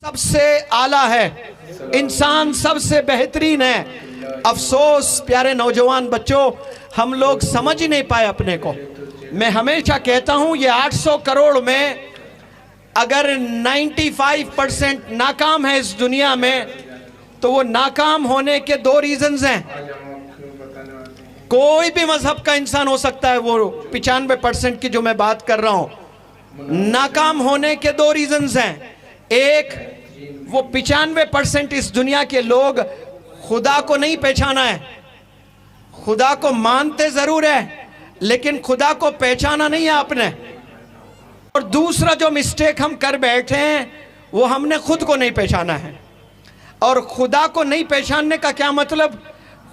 सबसे आला है, इंसान सबसे बेहतरीन है। अफसोस प्यारे नौजवान बच्चों, हम लोग समझ ही नहीं पाए अपने को। मैं हमेशा कहता हूं ये 800 करोड़ में अगर 95% नाकाम है इस दुनिया में, तो वो नाकाम होने के दो रीजंस हैं। कोई भी मजहब का इंसान हो सकता है, वो 95% की जो मैं बात कर रहा हूं, नाकाम होने के दो रीजंस हैं। एक, वो 95% इस दुनिया के लोग खुदा को नहीं पहचाना है। खुदा को मानते जरूर है, लेकिन खुदा को पहचाना नहीं है आपने। और दूसरा जो मिस्टेक हम कर बैठे हैं, वो हमने खुद को नहीं पहचाना है। और खुदा को नहीं पहचानने का क्या मतलब?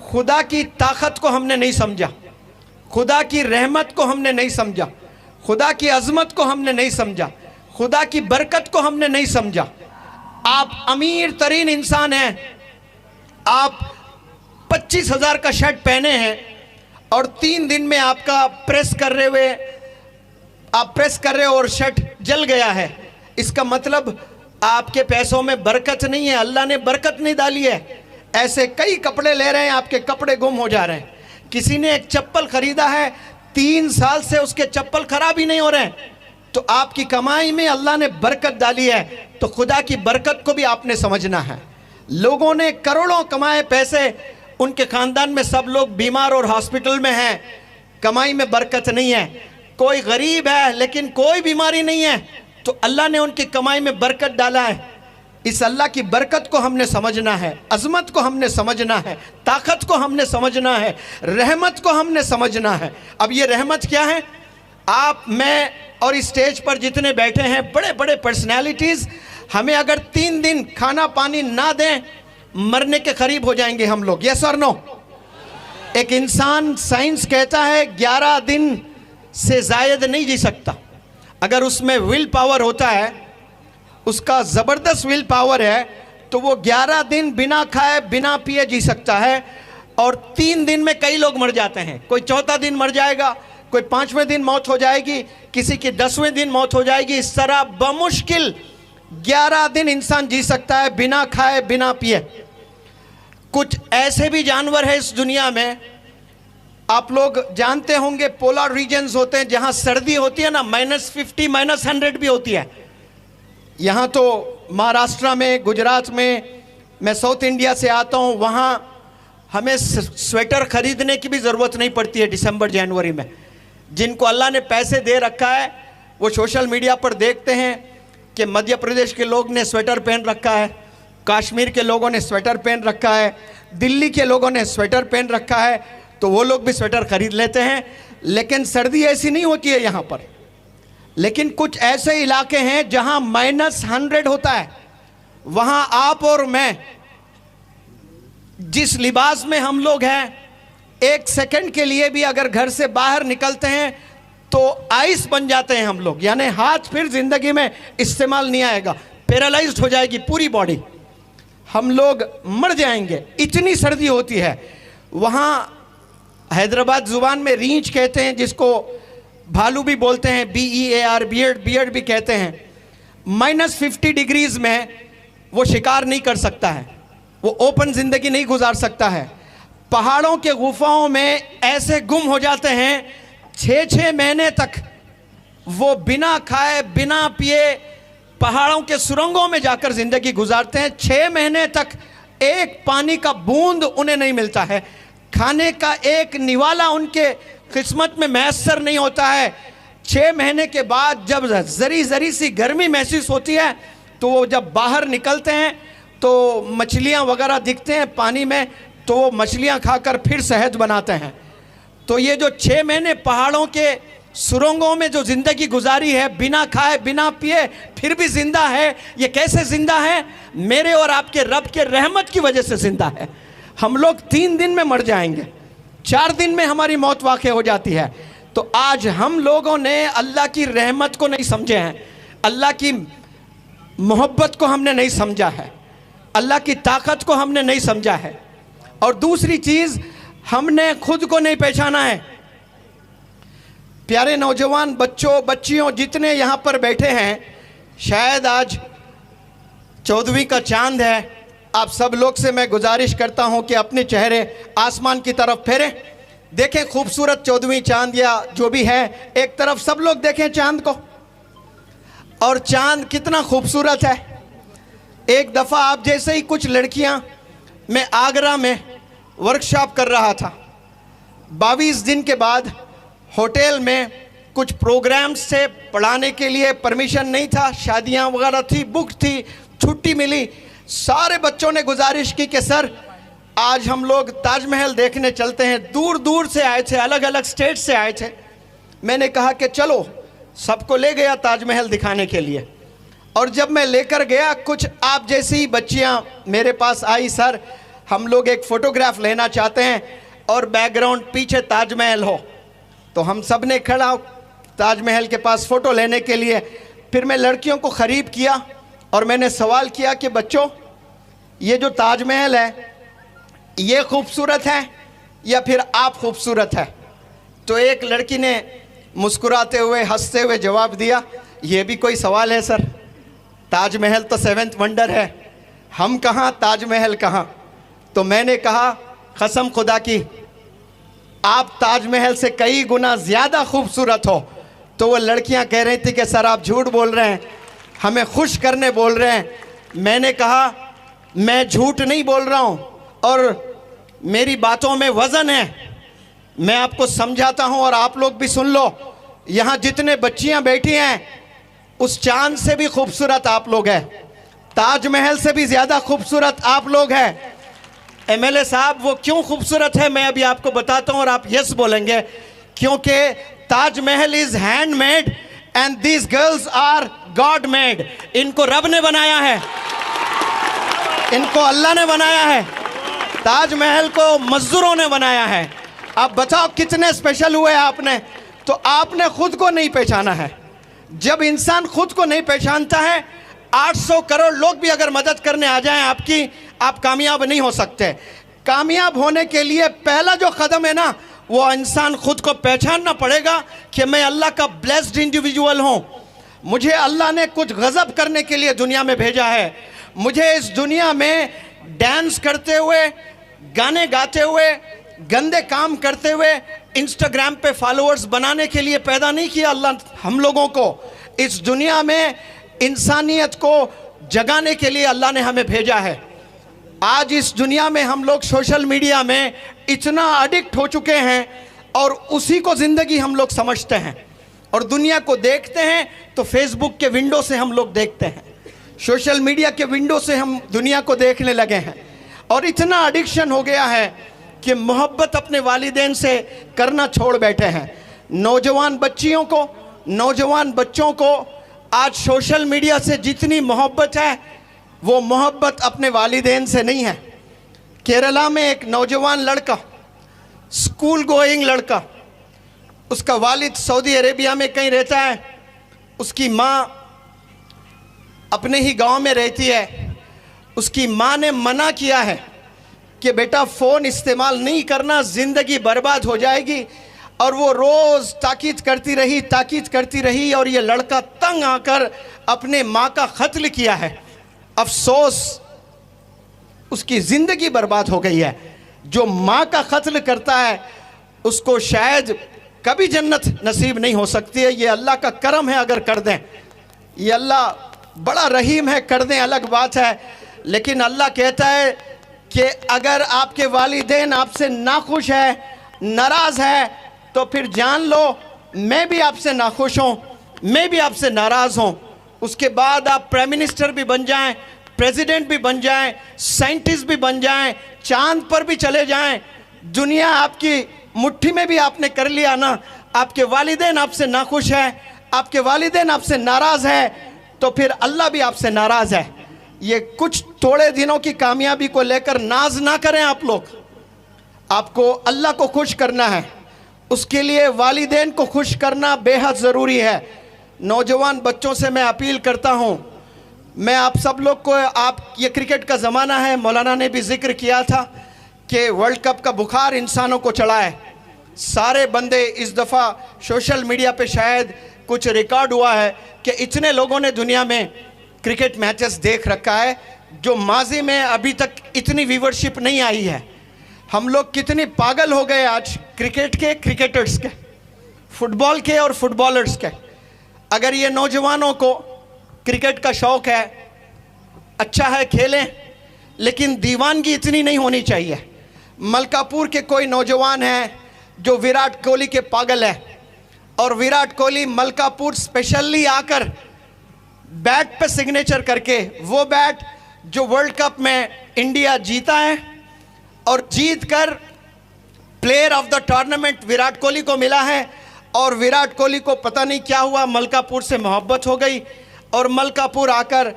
खुदा की ताकत को हमने नहीं समझा, खुदा की रहमत को हमने नहीं समझा, खुदा की अजमत को हमने नहीं समझा, खुदा की बरकत को हमने नहीं समझा। आप अमीर तरीन इंसान हैं, आप 25,000 का शर्ट पहने हैं और 3 दिन में आपका प्रेस कर रहे हो और शर्ट जल गया है। इसका मतलब आपके पैसों में बरकत नहीं है, अल्लाह ने बरकत नहीं डाली है। ऐसे कई कपड़े ले रहे हैं, आपके कपड़े गुम हो जा रहे हैं। किसी ने एक चप्पल खरीदा है, 3 साल से उसके चप्पल खराब ही नहीं हो रहे हैं। तो आपकी कमाई में अल्लाह ने बरकत डाली है, तो खुदा की बरकत को भी आपने समझना है। लोगों ने करोड़ों कमाए पैसे, उनके खानदान में सब लोग बीमार और हॉस्पिटल में हैं, कमाई में बरकत नहीं है। कोई गरीब है लेकिन कोई बीमारी नहीं है, तो अल्लाह ने उनकी कमाई में बरकत डाला है। इस अल्लाह की बरकत को हमने समझना है, अजमत को हमने समझना है, ताकत को हमने समझना है, रहमत को हमने समझना है। अब ये रहमत क्या है? आप, मैं और इस स्टेज पर जितने बैठे हैं बड़े बड़े पर्सनैलिटीज़, हमें अगर 3 दिन खाना पानी ना दें, मरने के करीब हो जाएंगे हम लोग। यस और नो? एक इंसान, साइंस कहता है 11 दिन से ज़ायद नहीं जी सकता। अगर उसमें विल पावर होता है, उसका ज़बरदस्त विल पावर है, तो वो 11 दिन बिना खाए बिना पिए जी सकता है। और 3 दिन में कई लोग मर जाते हैं। कोई 4था दिन मर जाएगा, कोई 5वें दिन मौत हो जाएगी, किसी की 10वें दिन मौत हो जाएगी। इस तरह बमुश्किल 11 दिन इंसान जी सकता है बिना खाए बिना पिए। कुछ ऐसे भी जानवर है इस दुनिया में, आप लोग जानते होंगे, पोलर रीजन्स होते हैं जहां सर्दी होती है ना, -50 -100 भी होती है। यहाँ तो महाराष्ट्र में, गुजरात में, मैं साउथ इंडिया से आता हूँ, वहाँ हमें स्वेटर खरीदने की भी ज़रूरत नहीं पड़ती है दिसंबर जनवरी में। जिनको अल्लाह ने पैसे दे रखा है, वो सोशल मीडिया पर देखते हैं कि मध्य प्रदेश के लोग ने स्वेटर पहन रखा है, कश्मीर के लोगों ने स्वेटर पहन रखा है, दिल्ली के लोगों ने स्वेटर पहन रखा है, तो वो लोग भी स्वेटर खरीद लेते हैं। लेकिन सर्दी ऐसी नहीं होती है यहाँ पर। लेकिन कुछ ऐसे इलाके हैं जहाँ -100 होता है। वहाँ आप और मैं, जिस लिबास में हम लोग हैं, 1 सेकंड के लिए भी अगर घर से बाहर निकलते हैं तो आइस बन जाते हैं हम लोग। यानी हाथ फिर जिंदगी में इस्तेमाल नहीं आएगा, पैरालाइज्ड हो जाएगी पूरी बॉडी, हम लोग मर जाएंगे, इतनी सर्दी होती है। वहाँ हैदराबाद जुबान में रींच कहते हैं, जिसको भालू भी बोलते हैं, BEAR, बियर्ड भी कहते हैं। -50 डिग्रीज में वो शिकार नहीं कर सकता है, वो ओपन जिंदगी नहीं गुजार सकता है। पहाड़ों के गुफाओं में ऐसे गुम हो जाते हैं, 6-6 महीने तक वो बिना खाए बिना पिए पहाड़ों के सुरंगों में जाकर जिंदगी गुजारते हैं। 6 महीने तक एक पानी का बूंद उन्हें नहीं मिलता है, खाने का एक निवाला उनके किस्मत में मैसर नहीं होता है। 6 महीने के बाद जब जरी सी गर्मी महसूस होती है, तो वो जब बाहर निकलते हैं तो मछलियाँ वगैरह दिखते हैं पानी में, तो वो मछलियाँ खाकर फिर शहद बनाते हैं। तो ये जो 6 महीने पहाड़ों के सुरंगों में जो ज़िंदगी गुजारी है, बिना खाए बिना पिए फिर भी ज़िंदा है, ये कैसे ज़िंदा है? मेरे और आपके रब के रहमत की वजह से ज़िंदा है। हम लोग 3 दिन में मर जाएंगे, 4 दिन में हमारी मौत वाक़ई हो जाती है। तो आज हम लोगों ने अल्लाह की रहमत को नहीं समझे हैं, अल्लाह की मोहब्बत को हमने नहीं समझा है, अल्लाह की ताकत को हमने नहीं समझा है। और दूसरी चीज़, हमने खुद को नहीं पहचाना है। प्यारे नौजवान बच्चों बच्चियों जितने यहाँ पर बैठे हैं, शायद आज 14वीं का चांद है। आप सब लोग से मैं गुजारिश करता हूं कि अपने चेहरे आसमान की तरफ फेरें, देखें खूबसूरत 14वीं चांद या जो भी है, एक तरफ सब लोग देखें चांद को। और चांद कितना खूबसूरत है। एक दफ़ा आप जैसे ही कुछ लड़कियां, मैं आगरा में वर्कशॉप कर रहा था, 22 दिन के बाद होटल में कुछ प्रोग्राम्स से पढ़ाने के लिए परमिशन नहीं था, शादियां वगैरह थी, बुक थी, छुट्टी मिली। सारे बच्चों ने गुजारिश की कि सर आज हम लोग ताजमहल देखने चलते हैं। दूर दूर से आए थे, अलग अलग स्टेट से आए थे। मैंने कहा कि चलो, सबको ले गया ताजमहल दिखाने के लिए। और जब मैं लेकर गया, कुछ आप जैसी ही बच्चियां मेरे पास आई, सर हम लोग एक फ़ोटोग्राफ लेना चाहते हैं और बैकग्राउंड पीछे ताजमहल हो। तो हम सब ने खड़ा ताजमहल के पास फ़ोटो लेने के लिए। फिर मैं लड़कियों को ख़रीब किया और मैंने सवाल किया कि बच्चों, ये जो ताजमहल है ये खूबसूरत है या फिर आप खूबसूरत है? तो एक लड़की ने मुस्कुराते हुए हंसते हुए जवाब दिया, ये भी कोई सवाल है सर, ताजमहल तो 7th वंडर है, हम कहाँ ताजमहल कहाँ। तो मैंने कहा कसम खुदा की, आप ताजमहल से कई गुना ज़्यादा खूबसूरत हो। तो वो लड़कियां कह रही थी कि सर आप झूठ बोल रहे हैं, हमें खुश करने बोल रहे हैं। मैंने कहा मैं झूठ नहीं बोल रहा हूँ और मेरी बातों में वज़न है। मैं आपको समझाता हूँ और आप लोग भी सुन लो। यहाँ जितने बच्चियाँ बैठी हैं, उस चांद से भी खूबसूरत आप लोग हैं, ताजमहल से भी ज़्यादा खूबसूरत आप लोग हैं। एमएलए साहब वो क्यों खूबसूरत है मैं अभी आपको बताता हूँ और आप यस बोलेंगे, क्योंकि Taj Mahal is handmade and these girls are God made. इनको रब ने बनाया है, इनको अल्लाह ने बनाया है, ताजमहल को मजदूरों ने बनाया है। अब बताओ कितने स्पेशल हुए आपने। तो आपने खुद को नहीं पहचाना है। जब इंसान खुद को नहीं पहचानता है, 800 करोड़ लोग भी अगर मदद करने आ जाएं आपकी, आप कामयाब नहीं हो सकते। कामयाब होने के लिए पहला जो कदम है ना, वो इंसान खुद को पहचानना पड़ेगा कि मैं अल्लाह का ब्लेस्ड इंडिविजुअल हूँ। मुझे अल्लाह ने कुछ गज़ब करने के लिए दुनिया में भेजा है। मुझे इस दुनिया में डांस करते हुए, गाने गाते हुए, गंदे काम करते हुए, इंस्टाग्राम पे फॉलोअर्स बनाने के लिए पैदा नहीं किया अल्लाह हम लोगों को। इस दुनिया में इंसानियत को जगाने के लिए अल्लाह ने हमें भेजा है। आज इस दुनिया में हम लोग सोशल मीडिया में इतना एडिक्ट हो चुके हैं और उसी को ज़िंदगी हम लोग समझते हैं और दुनिया को देखते हैं तो फेसबुक के विंडो से हम लोग देखते हैं, सोशल मीडिया के विंडो से हम दुनिया को देखने लगे हैं। और इतना एडिक्शन हो गया है कि मोहब्बत अपने वालिदैन से करना छोड़ बैठे हैं। नौजवान बच्चियों को, नौजवान बच्चों को आज सोशल मीडिया से जितनी मोहब्बत है, वो मोहब्बत अपने वालिदैन से नहीं है। केरला में एक नौजवान लड़का, स्कूल गोइंग लड़का, उसका वालिद सऊदी अरेबिया में कहीं रहता है, उसकी माँ अपने ही गांव में रहती है। उसकी माँ ने मना किया है कि बेटा फ़ोन इस्तेमाल नहीं करना, ज़िंदगी बर्बाद हो जाएगी। और वो रोज़ ताकीद करती रही और ये लड़का तंग आकर अपने माँ का कत्ल किया है। अफसोस, उसकी ज़िंदगी बर्बाद हो गई है। जो माँ का कत्ल करता है उसको शायद कभी जन्नत नसीब नहीं हो सकती है। ये अल्लाह का करम है अगर कर दें, ये अल्लाह बड़ा रहीम है, कर दें अलग बात है। लेकिन अल्लाह कहता है कि अगर आपके वालिदैन आपसे नाखुश है, नाराज़ है, तो फिर जान लो मैं भी आपसे नाखुश हूँ, मैं भी आपसे नाराज़ हूँ। उसके बाद आप प्राइम मिनिस्टर भी बन जाएं, प्रेसिडेंट भी बन जाएं, साइंटिस्ट भी बन जाएं, चांद पर भी चले जाएं, दुनिया आपकी मुट्ठी में भी आपने कर लिया ना, आपके वालिदैन आपसे नाखुश है, आपके वालिदैन आपसे नाराज़ है, तो फिर अल्लाह भी आपसे नाराज़ है। ये कुछ थोड़े दिनों की कामयाबी को लेकर नाज ना करें आप लोग। आपको अल्लाह को खुश करना है, उसके लिए वालिदैन को खुश करना बेहद ज़रूरी है। नौजवान बच्चों से मैं अपील करता हूँ, मैं आप सब लोग को, आप ये क्रिकेट का ज़माना है, मौलाना ने भी जिक्र किया था कि वर्ल्ड कप का बुखार इंसानों को चढ़ा है। सारे बंदे इस दफ़ा सोशल मीडिया पे शायद कुछ रिकॉर्ड हुआ है कि इतने लोगों ने दुनिया में क्रिकेट मैचेस देख रखा है जो माजी में अभी तक इतनी व्यूवरशिप नहीं आई है। हम लोग कितने पागल हो गए आज क्रिकेट के, क्रिकेटर्स के, फुटबॉल के और फुटबॉलर्स के। अगर ये नौजवानों को क्रिकेट का शौक़ है, अच्छा है, खेलें, लेकिन दीवानगी इतनी नहीं होनी चाहिए। मलकापुर के कोई नौजवान हैं जो विराट कोहली के पागल है, और विराट कोहली मलकापुर स्पेशली आकर बैट पे सिग्नेचर करके, वो बैट जो वर्ल्ड कप में इंडिया जीता है और जीत कर player of the tournament Virat Kohli को मिला है। और विराट कोहली को पता नहीं क्या हुआ, मलकापुर से मोहब्बत हो गई और मलकापुर आकर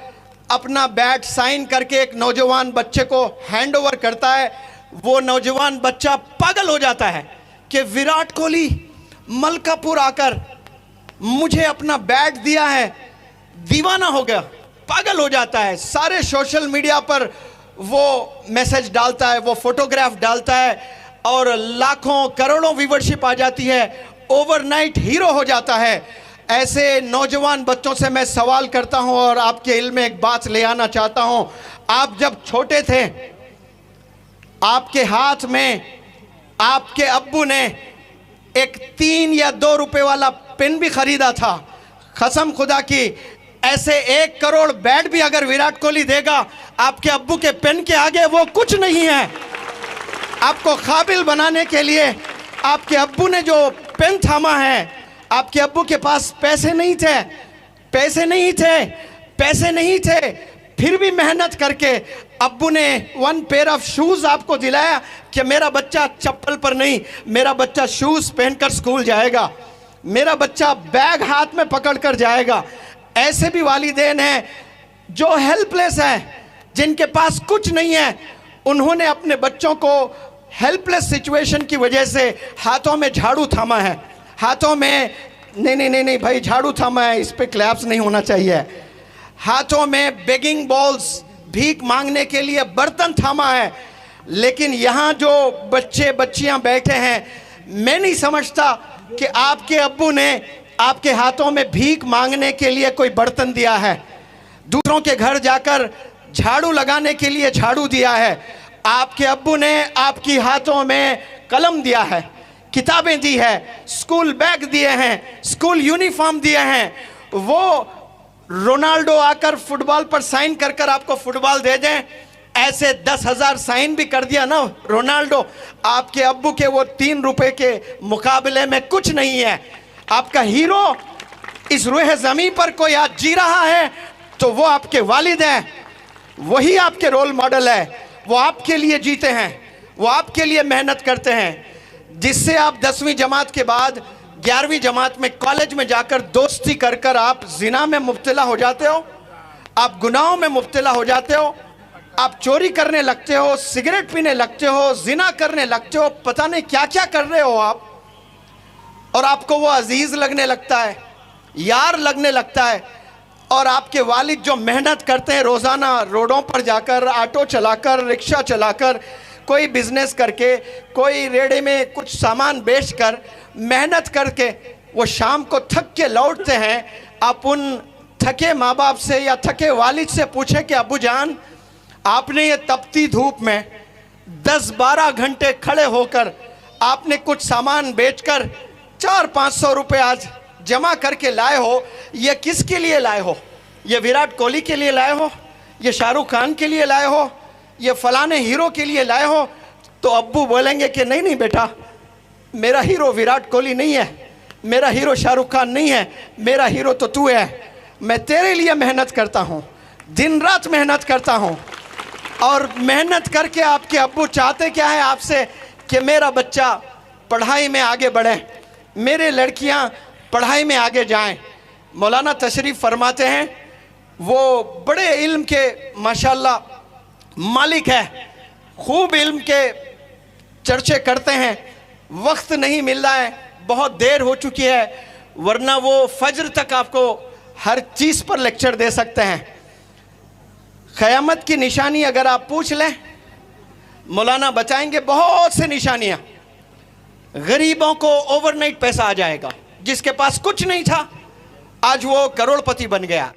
अपना बैट साइन करके एक नौजवान बच्चे को हैंड ओवर करता है। वो नौजवान बच्चा पागल हो जाता है कि विराट कोहली मलकापुर आकर मुझे अपना बैट दिया है, दीवाना हो गया, पागल हो जाता है। सारे सोशल मीडिया पर वो मैसेज डालता है, वो फोटोग्राफ डालता है और लाखों करोड़ों व्यूवरशिप आ जाती है, ओवरनाइट हीरो हो जाता है। ऐसे नौजवान बच्चों से मैं सवाल करता हूं और आपके इल्म में एक बात ले आना चाहता हूं। आप जब छोटे थे, आपके हाथ में आपके अब्बू ने एक 3 या 2 रुपए वाला पेन भी खरीदा था। कसम खुदा की, ऐसे 1 करोड़ बैट भी अगर विराट कोहली देगा आपके अब्बू के पेन के आगे वो कुछ नहीं है। आपको काबिल बनाने के लिए आपके अब्बू ने जो पेन थामा है, आपके अब्बू के पास पैसे नहीं थे, फिर भी मेहनत करके अब्बू ने 1 पेयर ऑफ शूज़ आपको दिलाया कि मेरा बच्चा चप्पल पर नहीं, मेरा बच्चा शूज़ पहनकर स्कूल जाएगा, मेरा बच्चा बैग हाथ में पकड़ कर जाएगा। ऐसे भी वालिदैन हैं जो हेल्पलेस हैं, जिनके पास कुछ नहीं है। उन्होंने अपने बच्चों को हेल्पलेस सिचुएशन की वजह से हाथों में झाड़ू थामा है, हाथों में नहीं भाई, झाड़ू थामा है, इस पे क्लैप्स नहीं होना चाहिए। हाथों में बेगिंग बॉल्स, भीख मांगने के लिए बर्तन थामा है। लेकिन यहाँ जो बच्चे बच्चियाँ बैठे हैं, मैं नहीं समझता कि आपके अब्बू ने आपके हाथों में भीख मांगने के लिए कोई बर्तन दिया है, दूसरों के घर जाकर झाड़ू लगाने के लिए झाड़ू दिया है। आपके अब्बू ने आपकी हाथों में कलम दिया है, किताबें दी है, स्कूल बैग दिए हैं, स्कूल यूनिफॉर्म दिए हैं। वो रोनाल्डो आकर फुटबॉल पर साइन कर कर आपको फुटबॉल दे दें, ऐसे 10,000 साइन भी कर दिया ना रोनाल्डो, आपके अब्बू के वो 3 रुपए के मुकाबले में कुछ नहीं है। आपका हीरो इस रूह ज़मीं पर कोई आज जी रहा है तो वो आपके वालिद हैं, वही आपके रोल मॉडल है। वो आपके लिए जीते हैं, वो आपके लिए मेहनत करते हैं। जिससे आप 10वीं जमात के बाद 11वीं जमात में कॉलेज में जाकर दोस्ती कर कर आप जिना में मुब्तला हो जाते हो, आप गुनाहों में मुब्तला हो जाते हो, आप चोरी करने लगते हो, सिगरेट पीने लगते हो, जिना करने लगते हो, पता नहीं क्या क्या कर रहे हो आप। और आपको वो अजीज़ लगने लगता है, यार लगने लगता है। और आपके वालिद जो मेहनत करते हैं रोज़ाना, रोडों पर जाकर, ऑटो चलाकर, रिक्शा चलाकर, कोई बिजनेस करके, कोई रेड़े में कुछ सामान बेचकर, मेहनत करके वो शाम को थक के लौटते हैं। आप उन थके माँ बाप से या थके वालिद से पूछें कि अब्बू जान, आपने ये तपती धूप में 10-12 घंटे खड़े होकर आपने कुछ सामान बेचकर 400-500 रुपये आज जमा करके लाए हो, ये किसके लिए लाए हो? ये विराट कोहली के लिए लाए हो? ये शाहरुख खान के लिए लाए हो? ये फलाने हीरो के लिए लाए हो? तो अब्बू बोलेंगे कि नहीं नहीं बेटा, मेरा हीरो विराट कोहली नहीं है, मेरा हीरो शाहरुख खान नहीं है, मेरा हीरो तो तू है। मैं तेरे लिए मेहनत करता हूँ, दिन रात मेहनत करता हूँ। और मेहनत करके आपके अब्बू चाहते क्या है आपसे कि मेरा बच्चा पढ़ाई में आगे बढ़े, मेरे लड़कियाँ पढ़ाई में आगे जाएं। मौलाना तशरीफ़ फरमाते हैं, वो बड़े इल्म के माशाल्लाह मालिक है, खूब इल्म के चर्चे करते हैं। वक्त नहीं मिल रहा है, बहुत देर हो चुकी है, वरना वो फजर तक आपको हर चीज़ पर लेक्चर दे सकते हैं। क़यामत की निशानी अगर आप पूछ लें, मौलाना बताएंगे बहुत से निशानियाँ। गरीबों को ओवरनाइट पैसा आ जाएगा, जिसके पास कुछ नहीं था आज वो करोड़पति बन गया।